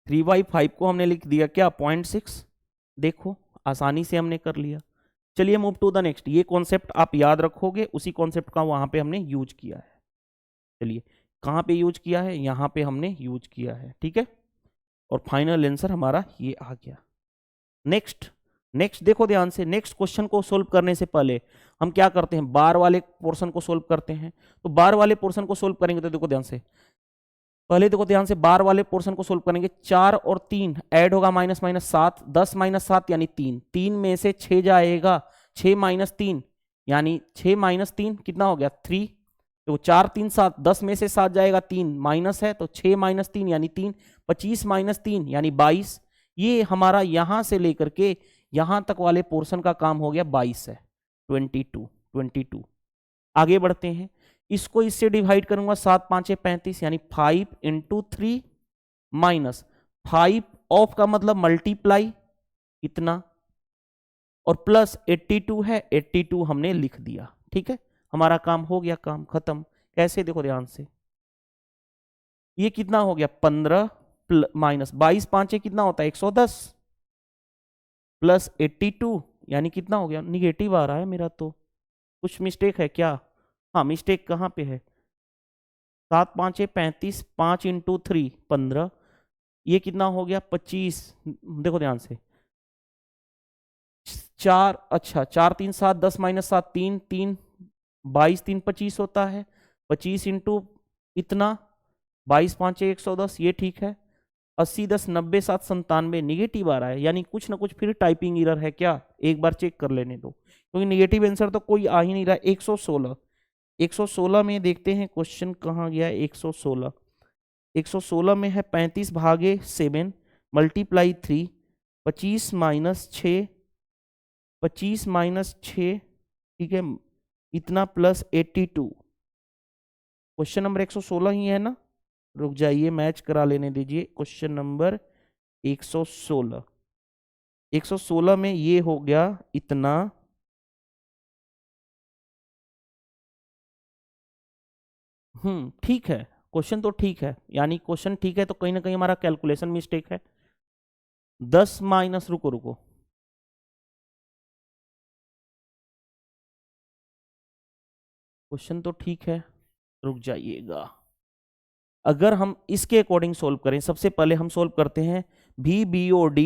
3/5 को हमने लिख दिया क्या, 0.6। देखो आसानी से हमने कर लिया। चलिए मूव टू द नेक्स्ट, ये कॉन्सेप्ट आप याद रखोगे, उसी कॉन्सेप्ट का वहां पे हमने यूज किया है। चलिए कहां पे यूज किया है, यहां पे हमने यूज किया है, ठीक है। और फाइनल आंसर हमारा ये आ गया। नेक्स्ट, नेक्स्ट देखो ध्यान से, नेक्स्ट क्वेश्चन को सोल्व करने से पहले हम क्या करते हैं, बार वाले पोर्शन को सोल्व करते हैं। तो बार वाले पोर्शन को सोल्व करेंगे तो देखो ध्यान से, पहले देखो ध्यान से, बार वाले पोर्शन को सोल्व करेंगे, 4 और 3 ऐड होगा -7, 10 -7 यानी 3, 3 में से 6 जाएगा, 6 -3 यानी 6 -3 कितना हो गया, 3। तो 4 3 7, 10 में से 7 जाएगा, 3 माइनस है तो 6 -3 यानी 3, 25 -3 यानी 22। ये हमारा यहां से लेकर के यहां तक वाले पोर्शन का काम हो गया, 22 है, 22। आगे बढ़ते हैं, इसको इससे डिवाइड करूंगा, 7 5 35 यानी 5 इंटू 3 माइनस 5 ऑफ का मतलब मल्टीप्लाई इतना, और प्लस 82 है, 82 हमने लिख दिया, ठीक है। हमारा काम हो गया, काम खत्म। कैसे, देखो ध्यान से, ये कितना हो गया, 15 माइनस 22 5 कितना होता है, 110 प्लस 82 यानी कितना हो गया, निगेटिव आ रहा है मेरा, तो कुछ मिस्टेक है क्या, हाँ मिस्टेक कहाँ पे है, 7 5 35, 5 इंटू 3 15, ये कितना हो गया 25। देखो ध्यान से, 4, अच्छा 4 3 7, 10 -7 3 3, 22 3 25 होता है, 25 इंटू इतना, 22 5 110, ये ठीक है। 80 10 90 7 97 निगेटिव आ रहा है, यानी कुछ ना कुछ फिर टाइपिंग एरर है क्या, एक बार चेक कर लेने दो, क्योंकि निगेटिव आंसर तो कोई आ ही नहीं रहा। 116, 116 में देखते हैं क्वेश्चन कहाँ गया, 116, 116 में है 35 भागे 7 मल्टीप्लाई 3, 25 -6, 25 -6, ठीक है, इतना प्लस 82। क्वेश्चन नंबर 116 ही है ना, रुक जाइए मैच करा लेने दीजिए। क्वेश्चन नंबर 116, 116 में ये हो गया इतना, ठीक है, क्वेश्चन तो ठीक है, यानी क्वेश्चन ठीक है, तो कहीं ना कहीं हमारा कैलकुलेशन मिस्टेक है। 10 माइनस, रुको रुको, क्वेश्चन तो ठीक है, रुक जाइएगा। अगर हम इसके अकॉर्डिंग सोल्व करें, सबसे पहले हम सोल्व करते हैं VBOD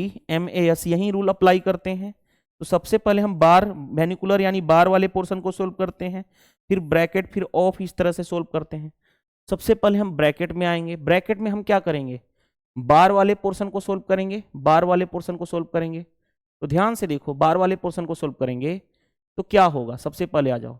यही रूल अप्लाई करते हैं। तो सबसे पहले हम बार वेनिकुलर यानी बार वाले पोर्शन को सोल्व करते हैं, फिर ब्रैकेट, फिर ऑफ, इस तरह से सोल्व करते हैं। सबसे पहले हम ब्रैकेट में आएंगे। ब्रैकेट में हम क्या करेंगे, बार वाले पोर्शन को सोल्व करेंगे, बार वाले पोर्शन को सोल्व करेंगे। तो ध्यान से देखो, बार वाले पोर्शन को सोल्व करेंगे तो क्या होगा, सबसे पहले आ जाओ।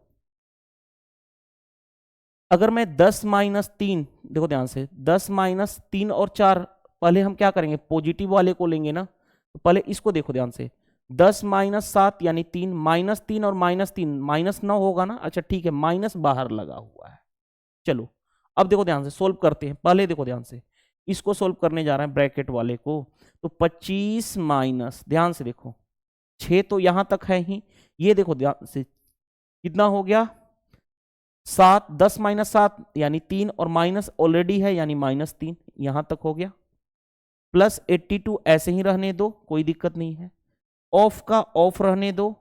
अगर मैं 10 माइनस 3, देखो ध्यान से, 10 माइनस 3 और 4, पहले हम क्या करेंगे, पॉजिटिव वाले को लेंगे ना। तो पहले इसको देखो ध्यान से, 10 माइनस 7 यानी 3, माइनस 3 और माइनस 3 माइनस 9 होगा ना। अच्छा ठीक है, माइनस बाहर लगा हुआ है। चलो अब देखो ध्यान से, सोल्व करते हैं। पहले देखो ध्यान से, इसको सोल्व करने जा रहे हैं ब्रैकेट वाले को। तो 25 माइनस, ध्यान से देखो, 6 तो यहां तक है ही, ये देखो ध्यान से कितना हो गया 7, 10 माइनस 7 यानी 3 और माइनस ऑलरेडी है यानी माइनस 3, यहां तक हो गया। प्लस 82 ऐसे ही रहने दो, कोई दिक्कत नहीं है। ऑफ का ऑफ रहने दो,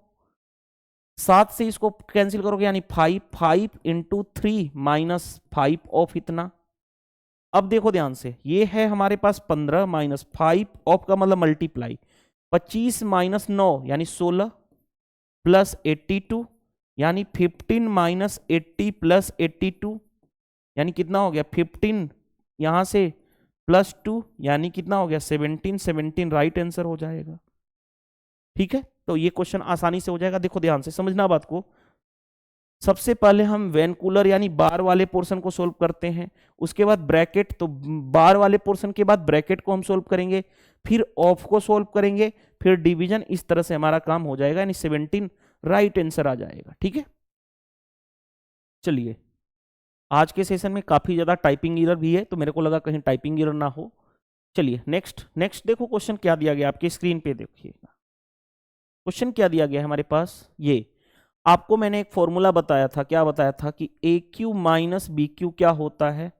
7 से इसको कैंसिल करोगे यानी 5, 5 इंटू 3 माइनस 5 ऑफ इतना। अब देखो ध्यान से, ये है हमारे पास 15 माइनस 5 ऑफ का मतलब मल्टीप्लाई, 25 माइनस 9 यानी 16 प्लस 82 यानी 15 माइनस 80 प्लस 82 यानी कितना हो गया 15, यहां से प्लस 2 यानी कितना हो गया 17, 17 राइट आंसर हो जाएगा। ठीक है, तो ये क्वेश्चन आसानी से हो जाएगा। देखो ध्यान से समझना बात को, सबसे पहले हम वेनकुलर यानी बार वाले पोर्शन को सोल्व करते हैं, उसके बाद ब्रैकेट, तो बार वाले पोर्शन के बाद ब्रैकेट को हम सोल्व करेंगे, फिर ऑफ को सोल्व करेंगे, फिर डिवीजन, इस तरह से हमारा काम हो जाएगा यानी 17 राइट आंसर आ जाएगा। ठीक है, चलिए आज के सेशन में काफी ज्यादा टाइपिंग एरर भी है, तो मेरे को लगा कहीं टाइपिंग एरर ना हो। चलिए नेक्स्ट देखो क्वेश्चन क्या दिया गया आपके स्क्रीन पे देखिएगा। क्वेश्चन क्या दिया गया है हमारे पास, ये आपको मैंने एक फॉर्मूला बताया था, क्या बताया था कि A cube minus B cube क्या होता है,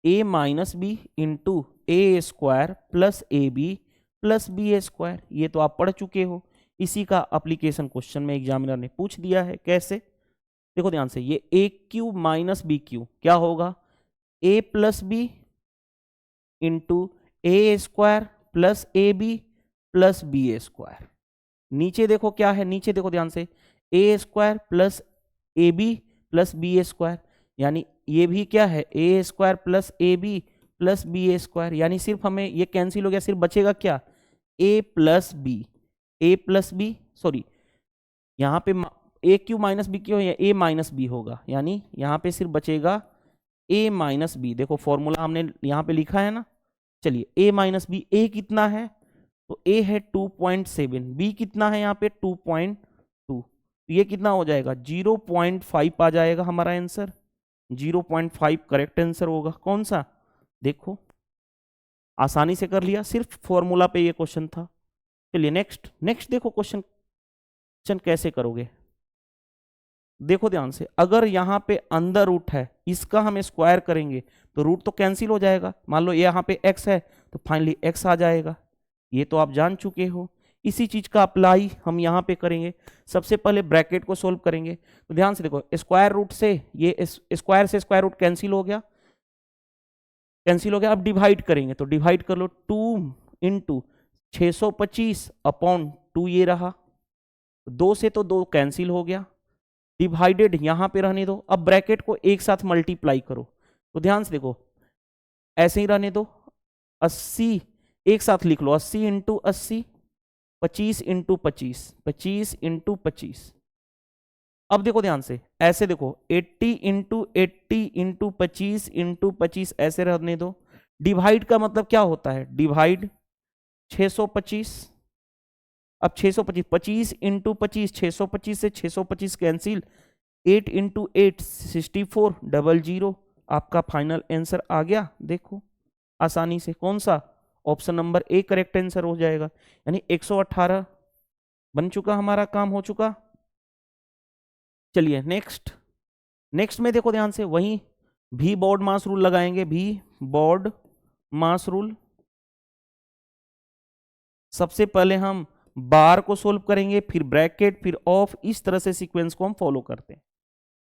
A minus B into A square plus A B plus B A square. ये तो आप पढ़ चुके हो, इसी का अप्लीकेशन क्वेश्चन में एग्जामिनर ने पूछ दिया है। कैसे, देखो ध्यान से, ये A cube minus B cube क्या होगा, A plus B into A square plus A B plus B A square. नीचे देखो क्या है, नीचे देखो ध्यान से, A square plus A B plus B A square, यानी ये भी क्या है A square plus A B plus B A square, यानी सिर्फ हमें ये कैंसिल हो गया, सिर्फ बचेगा क्या ए प्लस बी, ए प्लस बी, सॉरी यहाँ पे ए क्यू माइनस बी क्यू या ए माइनस बी होगा, यानी यहाँ पे सिर्फ बचेगा ए माइनस बी। देखो फॉर्मूला हमने यहाँ पे लिखा है ना, चलिए ए माइनस बी, ए कितना है तो ए है 2.7, बी कितना है यहाँ पे 2.2, ये कितना हो जाएगा 0.5 आ जाएगा हमारा आंसर, 0.5 करेक्ट आंसर होगा। कौन सा, देखो आसानी से कर लिया, सिर्फ फॉर्मूला पे ये क्वेश्चन था। चलिए नेक्स्ट देखो क्वेश्चन कैसे करोगे, देखो ध्यान से, अगर यहाँ पे अंदर रूट है, इसका हम स्क्वायर करेंगे तो रूट तो कैंसिल हो जाएगा, मान लो यहाँ पे x है तो फाइनली x आ जाएगा, ये तो आप जान चुके हो। इसी चीज का अप्लाई हम यहाँ पे करेंगे, सबसे पहले ब्रैकेट को सोल्व करेंगे। तो ध्यान से देखो, स्क्वायर रूट से ये स्क्वायर से स्क्वायर रूट कैंसिल हो गया, अब डिवाइड करेंगे तो डिवाइड कर लो, 2 इंटू 625 अपॉन 2 ये रहा, 2 से तो 2 कैंसिल हो गया, डिवाइडेड यहां पे रहने दो। अब ब्रैकेट को एक साथ मल्टीप्लाई करो, तो ध्यान से देखो ऐसे ही रहने दो, 80 एक साथ लिख लो, 80 इंटू 80, 25 इंटू 25, 25 इंटू 25। अब देखो ध्यान से, ऐसे देखो 80 इंटू 80 इंटू 25 इंटू 25 ऐसे रहने दो। डिवाइड का मतलब क्या होता है, डिवाइड 625, अब 625, 25 इंटू 25, 625 से 625 कैंसिल, 8 इंटू 8 64 00, आपका फाइनल आंसर आ गया। देखो आसानी से, कौन सा, option number A correct answer हो जाएगा, यानी 118 बन चुका, हमारा काम हो चुका। चलिए नेक्स्ट में देखो ध्यान से, वही भी बोर्ड मास रूल लगाएंगे, भी बोर्ड मास रूल। सबसे पहले हम बार को सोल्व करेंगे, फिर ब्रैकेट, फिर ऑफ, इस तरह से सीक्वेंस को हम फॉलो करते हैं।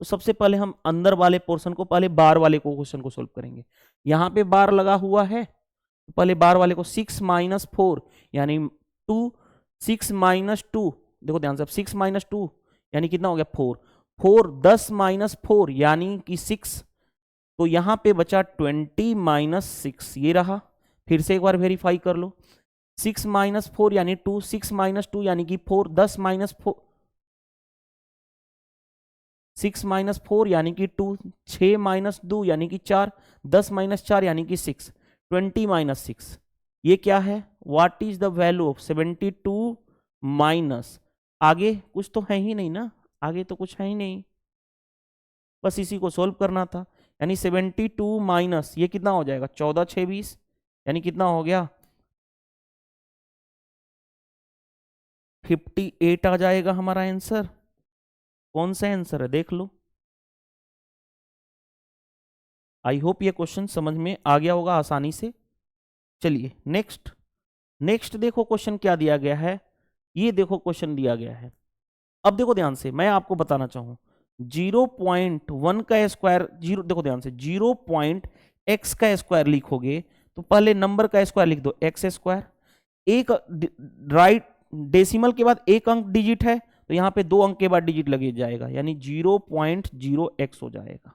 तो सबसे पहले हम अंदर वाले पोर्शन को, पहले बार वाले को क्वेश्चन को सोल्व करेंगे। यहाँ पे बार लगा हुआ है, तो पहले बार वाले को 6 माइनस 4 यानी 2, 6 माइनस 2, देखो ध्यान से, 6 माइनस 2 यानी कितना हो गया 4, 4 10 माइनस 4 यानी कि 6, तो यहां पे बचा 20 माइनस 6, ये रहा। फिर से एक बार वेरीफाई कर लो, 6 माइनस 4 यानी 2, 6 माइनस 2 यानी कि 4, 10 माइनस 4, 6 माइनस 4 यानी कि 2, 6 माइनस 2 यानी कि 4, 10 माइनस 4 यानी कि 6, 20 माइनस 6, ये क्या है, what is the value of 72 minus, आगे कुछ तो है ही नहीं ना, आगे तो कुछ है ही नहीं, बस इसी को सोल्व करना था। यानी 72 माइनस ये कितना हो जाएगा, 14 6 20, यानी कितना हो गया 58 आ जाएगा हमारा आंसर। कौन सा आंसर है देख लो। आई होप ये क्वेश्चन समझ में आ गया होगा आसानी से। चलिए नेक्स्ट, नेक्स्ट देखो क्वेश्चन क्या दिया गया है, ये देखो क्वेश्चन दिया गया है। अब देखो ध्यान से, मैं आपको बताना चाहूं 0.1 का स्क्वायर, जीरो, देखो ध्यान से 0.x का स्क्वायर लिखोगे तो पहले नंबर का स्क्वायर लिख दो एक्स स्क्वायर, एक राइट डेसिमल के बाद एक अंक डिजिट है तो यहाँ पे 2 अंक के बाद डिजिट लगे जाएगा, यानी 0.0x हो जाएगा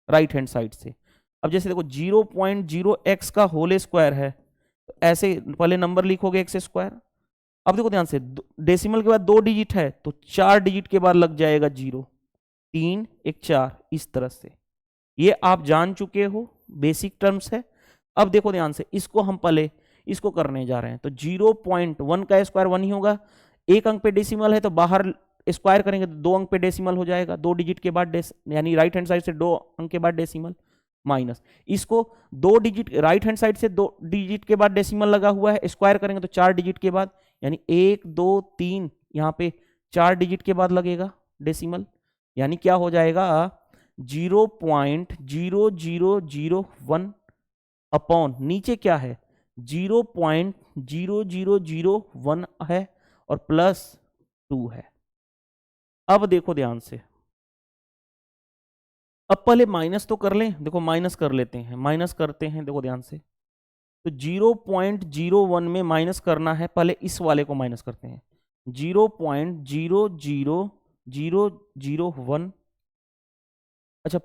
राइट हैंड साइड से। अब जैसे देखो 0.0x का होल स्क्वायर है तो ऐसे पहले नंबर लिखोगे एक्स स्क्वायर। अब देखो ध्यान से, डेसिमल के बाद 2 डिजिट है तो 4 डिजिट के बाद लग जाएगा 0, 3 1 4, इस तरह से। ये आप जान चुके हो, बेसिक टर्म्स है। अब देखो ध्यान से, इसको हम पहले इसको करने जा रहे हैं, तो 0.1 का स्क्वायर 1 ही होगा, एक अंक पे डेसिमल है तो बाहर स्क्वायर करेंगे तो 2 अंक पे डेसिमल हो जाएगा, 2 डिजिट के बाद यानी राइट हैंड साइड से 2 अंक के बाद डेसिमल, माइनस इसको 2 डिजिट राइट हैंड साइड से 2 डिजिट के बाद डेसिमल लगा हुआ है, स्क्वायर करेंगे तो 4 डिजिट के बाद, यानी 1 2 3 यहाँ पे 4 डिजिट के बाद लगेगा डेसिमल, यानी क्या हो जाएगा 0.0001 अपॉन नीचे क्या है 0.0001 है और प्लस 2 है। अब देखो ध्यान से, अब पहले माइनस तो कर लें, देखो माइनस कर लेते हैं, माइनस करते हैं, देखो ध्यान से, तो 0.01 में माइनस करना है, पहले इस वाले को माइनस करते हैं, 0.00001, अच्छा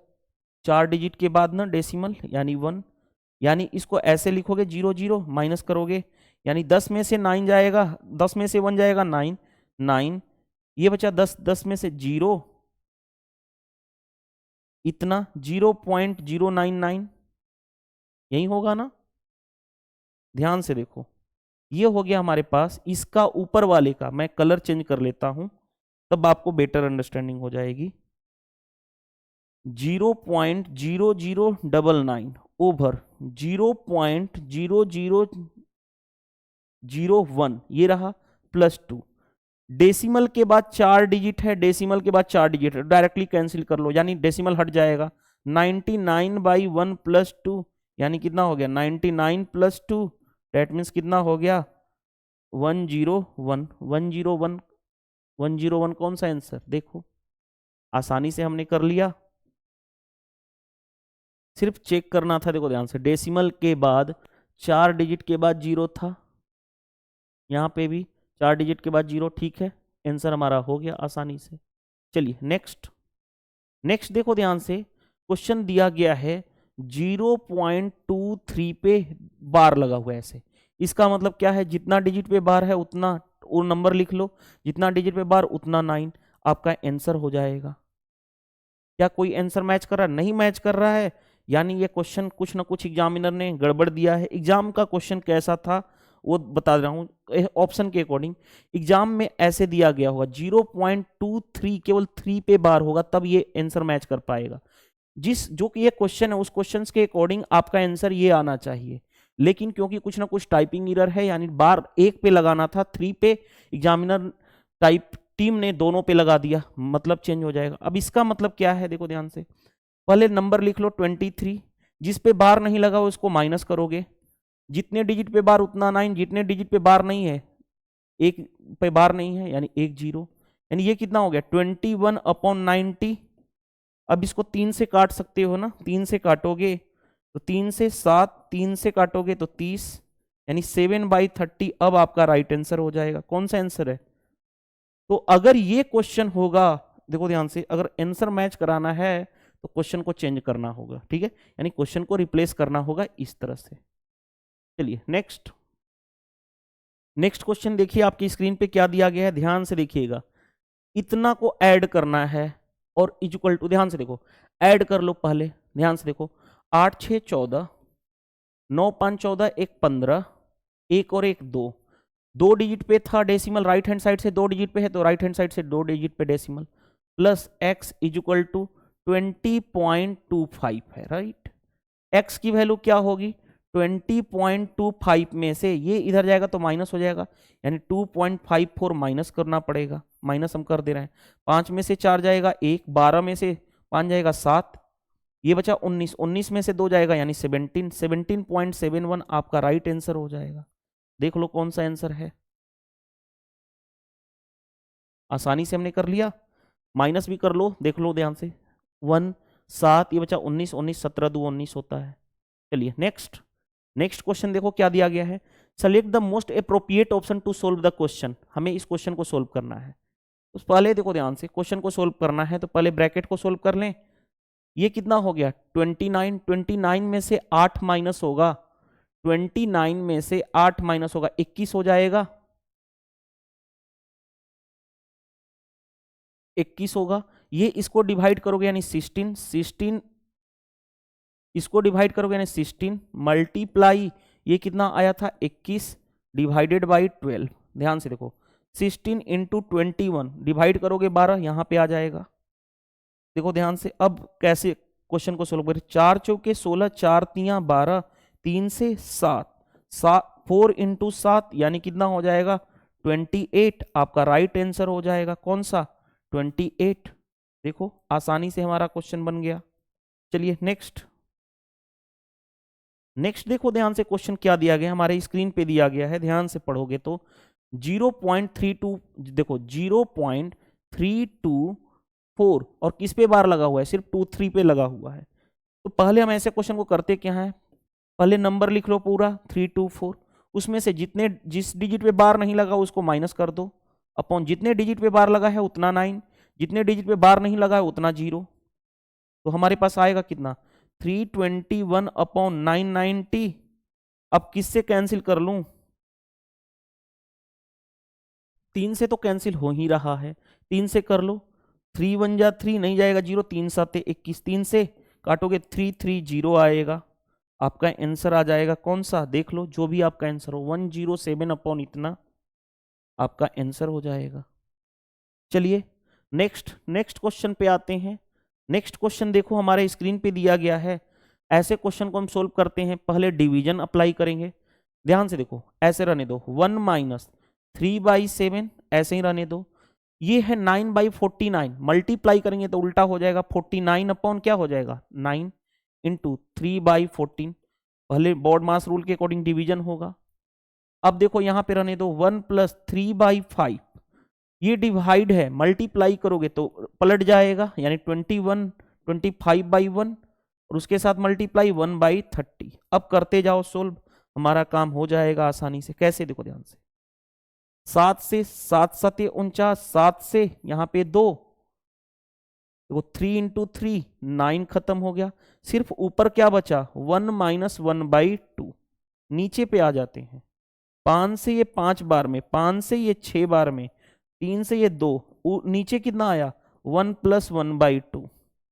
4 डिजिट के बाद ना डेसिमल यानी 1, यानी इसको ऐसे लिखोगे 00 माइनस करोगे यानी 10 में से 9 जाएगा, 10 में से 1 जाएगा 9, 9 ये बचा 10, 10 में से 0 इतना 0.099, यही होगा ना, ध्यान से देखो ये हो गया हमारे पास। इसका ऊपर वाले का मैं कलर चेंज कर लेता हूं तब आपको बेटर अंडरस्टैंडिंग हो जाएगी। 0.0099 ओवर 0.0001 ये रहा प्लस 2, डेसिमल के बाद 4 डिजिट है, डेसिमल के बाद 4 डिजिट है, डायरेक्टली कैंसिल कर लो यानी डेसिमल हट जाएगा, 99/1 प्लस 2 यानी कितना हो गया 99 प्लस 2, डेट मीन्स कितना हो गया 101, 101, 101 कौन सा आंसर देखो, आसानी से हमने कर लिया, सिर्फ चेक करना था। देखो ध्यान से, डेसिमल के बाद 4 डिजिट के बाद 0 था, यहाँ पे भी 4 डिजिट के बाद 0, ठीक है आंसर हमारा हो गया आसानी से। चलिए नेक्स्ट, नेक्स्ट देखो ध्यान से, क्वेश्चन दिया गया है 0.23 पे बार लगा हुआ है ऐसे, इसका मतलब क्या है, जितना डिजिट पे बार है उतना वो नंबर लिख लो, जितना डिजिट पे बार उतना 9, आपका आंसर हो जाएगा। क्या कोई आंसर मैच कर रहा है, नहीं मैच कर रहा है, यानी ये क्वेश्चन कुछ ना कुछ एग्जामिनर ने गड़बड़ दिया है। एग्जाम का क्वेश्चन कैसा था वो बता रहा हूं, ऑप्शन के अकॉर्डिंग एग्जाम में ऐसे दिया गया होगा 0.23 केवल 3 पे बार होगा तब ये आंसर मैच कर पाएगा, जिस जो कि ये क्वेश्चन है उस क्वेश्चन के अकॉर्डिंग आपका आंसर ये आना चाहिए, लेकिन क्योंकि कुछ ना कुछ टाइपिंग एरर है, यानी बार 1 पे लगाना था 3 पे, एग्जामिनर टाइप टीम ने दोनों पे लगा दिया, मतलब चेंज हो जाएगा। अब इसका मतलब क्या है देखो ध्यान से, पहले नंबर लिख लो 23, जिस पे बार नहीं लगा हो उसको माइनस करोगे, जितने डिजिट पे बार उतना 9, जितने डिजिट पे बार नहीं है, एक पे बार नहीं है यानी 1 0, यानी ये कितना हो गया 21/90, अब इसको 3 से काट सकते हो ना, 3 से काटोगे तो 3 से 7, 3 से काटोगे तो 30, यानी 7/30 अब आपका राइट आंसर हो जाएगा। कौन सा आंसर है? तो अगर ये क्वेश्चन होगा, देखो ध्यान से, अगर आंसर मैच कराना है तो क्वेश्चन को चेंज करना होगा, ठीक है, यानी क्वेश्चन को रिप्लेस करना होगा इस तरह से। चलिए नेक्स्ट क्वेश्चन देखिए, आपकी स्क्रीन पे क्या दिया गया है, ध्यान से देखिएगा। इतना को ऐड करना है और इक्वल टू, ध्यान से देखो, ऐड कर लो पहले, ध्यान से देखो, 8 6 14, 9 5 14, 1 15, 1 और 1 2, 2 डिजिट पे था डेसिमल, राइट हैंड साइड से 2 डिजिट पे है तो राइट हैंड साइड से 2 डिजिट पे decimal, plus x equal to 20.25 है, राइट। x की वैल्यू क्या होगी, 20.25 में से ये इधर जाएगा तो माइनस हो जाएगा, यानी 2.54 माइनस करना पड़ेगा, माइनस हम कर दे रहे हैं। 5 में से 4 जाएगा 1, 12 में से 5 जाएगा 7, ये बचा 19, 19 में से 2 जाएगा यानी 17, 17.71 आपका राइट आंसर हो जाएगा। देख लो कौन सा आंसर है, आसानी से हमने कर लिया, माइनस भी कर लो, देख लो ध्यान से, 1 7, ये बचा 19, 19 17 2 19 होता है। चलिए नेक्स्ट क्वेश्चन देखो क्या दिया गया है, select the most appropriate option to solve the question. हमें इस क्वेश्चन को सोल्व करना है, तो पहले देखो ध्यान से, क्वेश्चन को सोल्व करना है तो पहले ब्रैकेट को सोल्व कर लें। ये कितना हो गया 29, 29 में से 8 माइनस होगा, 29 में से 8 माइनस होगा 21 हो जाएगा, 21 होगा। ये इसको डिवाइड करोगे यानी 16, 16 इसको डिवाइड करोगे यानी 16 मल्टीप्लाई, ये कितना आया था 21 डिवाइडेड बाई 12, ध्यान से देखो, 16 इंटू 21 डिवाइड करोगे 12, यहां पे आ जाएगा। देखो ध्यान से, अब कैसे क्वेश्चन को सोल्व करें, 4 चौके 16, 4 तियां 12, 3 से 7, 4 इंटू 7 यानी कितना हो जाएगा 28, आपका राइट आंसर हो जाएगा कौन सा 28। देखो आसानी से हमारा क्वेश्चन बन गया। चलिए नेक्स्ट देखो ध्यान से, क्वेश्चन क्या दिया गया हमारे स्क्रीन पे दिया गया है, ध्यान से पढ़ोगे तो 0.32, देखो 0.324 और किस पे बार लगा हुआ है, सिर्फ 2 3 पे लगा हुआ है। तो पहले हम ऐसे क्वेश्चन को करते क्या है, पहले नंबर लिख लो पूरा 324, उसमें से जिस डिजिट पे बार नहीं लगा उसको माइनस कर दो, अपॉन जितने डिजिट पे बार लगा है उतना 9, जितने डिजिट पे बार नहीं लगा है उतना 0, तो हमारे पास आएगा कितना 321 अपॉन 990। अब किससे कैंसिल कर लूं, 3 से तो कैंसिल हो ही रहा है, 3 से कर लो, 3 1 जा 3 नहीं जाएगा 0, 3 7 21, 3 से काटोगे 330 आएगा, आपका आंसर आ जाएगा कौन सा, देख लो जो भी आपका आंसर हो, 107 अपॉन इतना आपका आंसर हो जाएगा। चलिए नेक्स्ट क्वेश्चन पे आते हैं। नेक्स्ट क्वेश्चन देखो हमारे स्क्रीन पे दिया गया है, ऐसे क्वेश्चन को हम सोल्व करते हैं, पहले डिवीजन अप्लाई करेंगे, ध्यान से देखो, ऐसे रहने दो 1 माइनस 3/7, ऐसे ही रहने दो, ये है 9/49, मल्टीप्लाई करेंगे तो उल्टा हो जाएगा 49 अपॉन क्या हो जाएगा 9 इंटू 3/14, पहले बोर्ड मास रूल के अकॉर्डिंग डिवीजन होगा। अब देखो यहां पे रहने दो 1 प्लस 3/5, ये डिवाइड है, मल्टीप्लाई करोगे तो पलट जाएगा यानी 21 25/1 और उसके साथ मल्टीप्लाई 1/30। अब करते जाओ सोल्व, हमारा काम हो जाएगा आसानी से। कैसे, देखो ध्यान से, 7 से 7 7 49, 7 से यहाँ पे 2, देखो 3 इंटू 3 9 खत्म हो गया, सिर्फ ऊपर क्या बचा 1 माइनस 1/2, नीचे पे आ जाते हैं, 5 से ये 5 बार में, 5 से ये 6 बार में, 3 से ये 2, नीचे कितना आया 1 प्लस 1/2।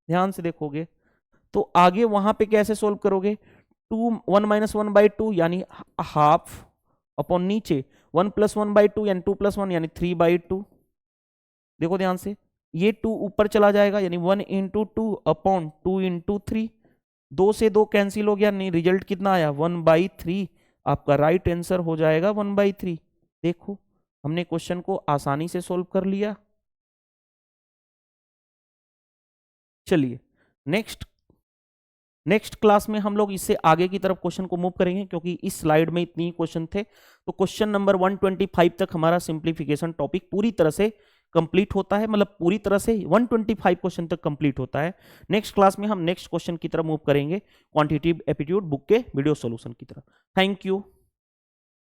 ध्यान से देखोगे तो आगे वहां पे कैसे सोल्व करोगे, 1 माइनस 1/2 यानी हाफ अपॉन नीचे 1 प्लस 1/2 यानी 2 प्लस 1 यानी 3/2। देखो ध्यान से, ये 2 ऊपर चला जाएगा यानी 1 इंटू 2 अपॉन 2 इंटू 3, 2 से 2 कैंसिल हो गया, नहीं रिजल्ट कितना आया 1/3, आपका राइट आंसर हो जाएगा 1/3। देखो हमने क्वेश्चन को आसानी से सोल्व कर लिया। चलिए नेक्स्ट क्लास में हम लोग इससे आगे की तरफ क्वेश्चन को मूव करेंगे, क्योंकि इस स्लाइड में इतने ही क्वेश्चन थे। तो क्वेश्चन नंबर 125 तक हमारा सिंप्लीफिकेशन टॉपिक पूरी तरह से कंप्लीट होता है, मतलब पूरी तरह से 125 क्वेश्चन तक कंप्लीट होता है। नेक्स्ट क्लास में हम नेक्स्ट क्वेश्चन की तरफ मूव करेंगे, क्वांटिटेटिव एप्टीट्यूड बुक के वीडियो सॉल्यूशन की तरफ। Thank you.